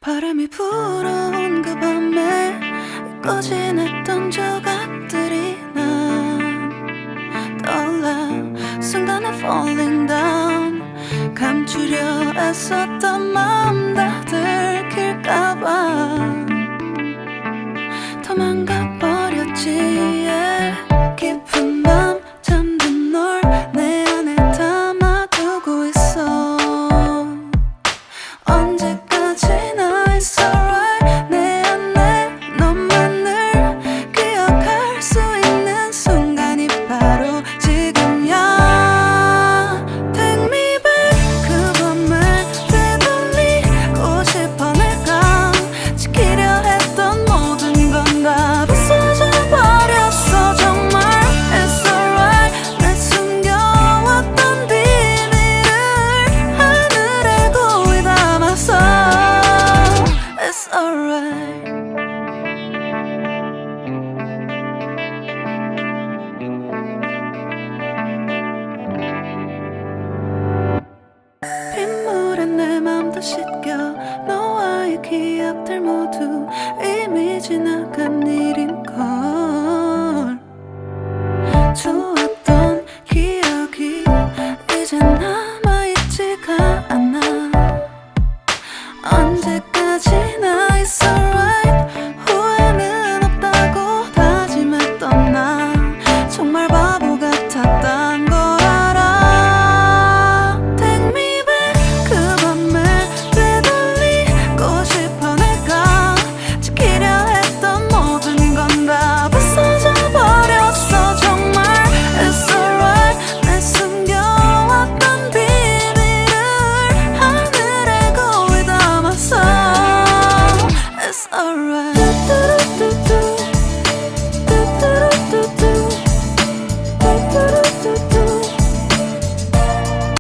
바람이 불어온 그 밤에 잊고 지냈던 조각들이 난 떠올라. 순간에 falling down. 감추려 애썼던 마음 다 들킬까봐 도망가버렸지. yeah. 깊은 밤 잠든 널 내 안에 담아두고 있어. 언제까지나 it's alright. 내 안에 너만을 기억할 수 있는 순간이 바로 지금이야. Take me back. 그 밤을 되돌리고 싶어. 내가 지키려 했던 모든 건 다 부서져 버렸어. 정말 it's alright. 내 숨겨왔던 비밀을 하늘에 고이 담아서 it's alright. 빗물에 내 맘도 씻겨. 너와의 기억들 모두 이미 지나간 일인걸. 좋았던 기억이 이제 남아있지가 않아. 언제까지나 it's alright. 후회는 없다고 다짐했던 나 정말 바보 같았단 걸 알아. Take me back. 그 밤을 되돌리고 싶어. 내가 지키려 했던 모든 건 다 부서져 버렸어. 정말 it's alright. 내 숨겨왔던 비밀을 하늘에 고이 담아서 it's alright.